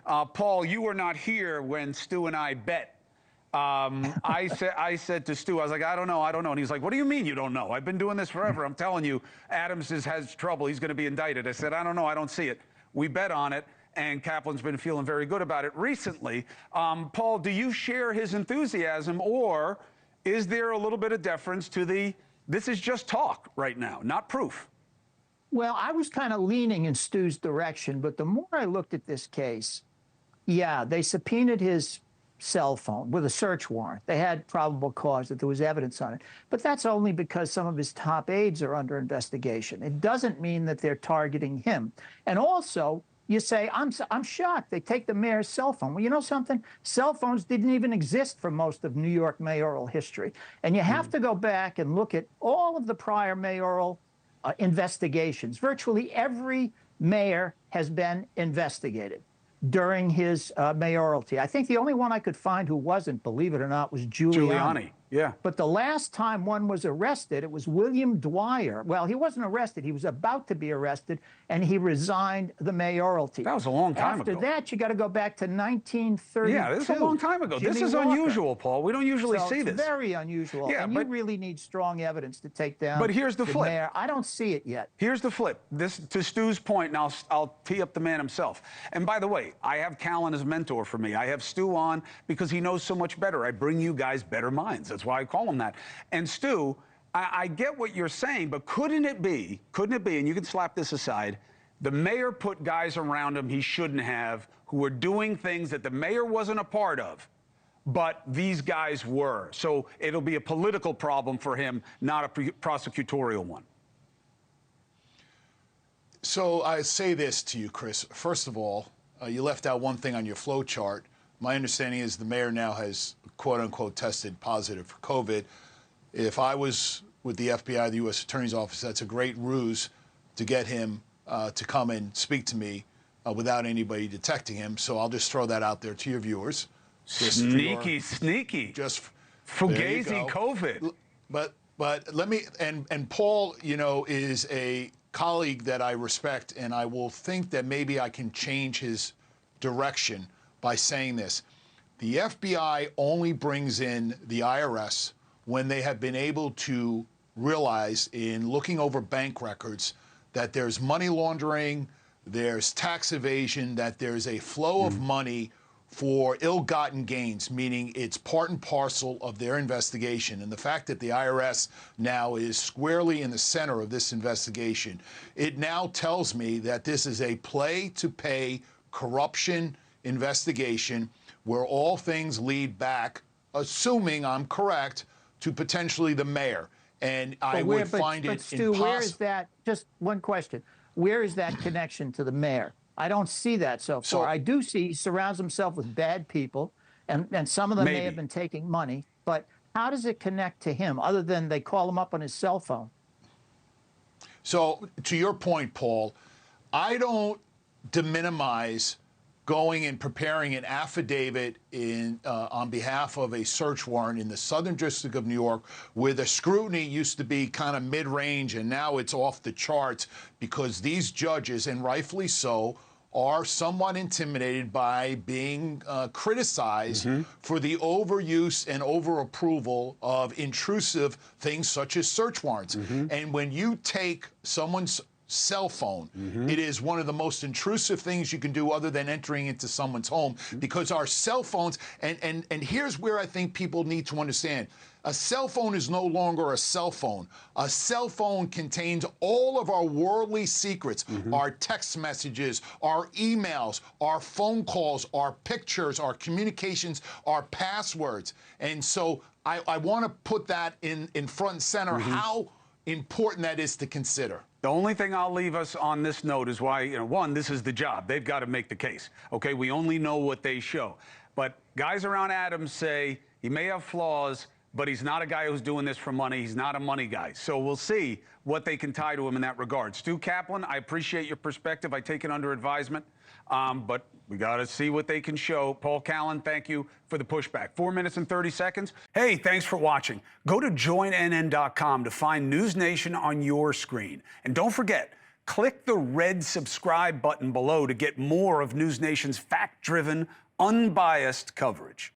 Paul, you were not here when Stu and I bet. I said to Stu, I was like, I don't know. And he's like, what do you mean you don't know? I've been doing this forever. I'm telling you, Adams has trouble. He's going to be indicted. I said, I don't know. I don't see it. We bet on it, and Kaplan's been feeling very good about it recently. Paul, do you share his enthusiasm, or is there a little bit of deference to this is just talk right now, not proof? Well, I was kind of leaning in Stu's direction, but the more I looked at this case, yeah, they subpoenaed his cell phone with a search warrant. They had probable cause that there was evidence on it. But that's only because some of his top aides are under investigation. It doesn't mean that they're targeting him. And also, you say, I'm shocked. They take the mayor's cell phone. Well, you know something? Cell phones didn't even exist for most of New York mayoral history. And you have to go back and look at all of the prior mayoral investigations. Virtually every mayor has been investigated during his mayoralty. I think the only one I could find who wasn't, believe it or not, was Giuliani. Yeah. But the last time one was arrested, it was William Dwyer. Well, he wasn't arrested. He was about to be arrested, and he resigned the mayoralty. That was a long time ago. After that, you got to go back to 1932. Yeah, this is a long time ago. Jimmy this is Walker. Unusual, Paul. We don't usually see this. It's very unusual. Yeah, and you really need strong evidence to take down but here's the flip. mayor. I don't see it yet. Here's the flip. This, to Stu's point, and I'll tee up the man himself. And by the way, I have Callan as a mentor for me. I have Stu on because he knows so much better. I bring you guys better minds. That's why I call him that. And Stu, I get what you're saying, but couldn't it be, and you can slap this aside, the mayor put guys around him he shouldn't have, who were doing things that the mayor wasn't a part of, but these guys were. So it'll be a political problem for him, not a prosecutorial one. So I say this to you, Chris. First of all, you left out one thing on your flow chart. My understanding is the mayor now has, quote unquote, tested positive for COVID. If I was with the FBI, the U.S. Attorney's Office, that's a great ruse to get him to come and speak to me without anybody detecting him. So I'll just throw that out there to your viewers. Sneaky. Just Fugazi COVID. But let me, and Paul, you know, is a colleague that I respect, and I will think that maybe I can change his direction by saying this. The FBI only brings in the IRS when they have been able to realize in looking over bank records that there's money laundering, there's tax evasion, that there's a flow of money for ill-gotten gains, meaning it's part and parcel of their investigation. And the fact that the IRS now is squarely in the center of this investigation, it now tells me that this is a play-to-pay corruption investigation where all things lead back, assuming I'm correct, to potentially the mayor. And I would find it Stu, where is that? Just one question. Where is that connection to the mayor? I don't see that so far. I do see he surrounds himself with bad people, and some of them may have been taking money. But how does it connect to him, other than they call him up on his cell phone? So to your point, Paul, I don't deminimize going and preparing an affidavit on behalf of a search warrant in the Southern District of New York, where the scrutiny used to be kind of mid-range and now it's off the charts, because these judges, and rightfully so, are somewhat intimidated by being criticized for the overuse and overapproval of intrusive things such as search warrants. And when you take someone's cell phone, it is one of the most intrusive things you can do other than entering into someone's home, because our cell phones, and here's where I think people need to understand, a cell phone is no longer a cell phone. A cell phone contains all of our worldly secrets, our text messages, our emails, our phone calls, our pictures, our communications, our passwords. And so I want to put that in front and center, how important that is to consider. The only thing I'll leave us on this note is why, one, this is the job. They've got to make the case. Okay, we only know what they show. But guys around Adams say he may have flaws, but he's not a guy who's doing this for money. He's not a money guy. So we'll see what they can tie to him in that regard. Stu Kaplan, I appreciate your perspective. I take it under advisement. But we got to see what they can show. Paul Callan, thank you for the pushback. 4 minutes and 30 seconds. Hey, thanks for watching. Go to joinnn.com to find NewsNation on your screen. And don't forget, Click the red subscribe button below to get more of NewsNation's fact-driven, unbiased coverage.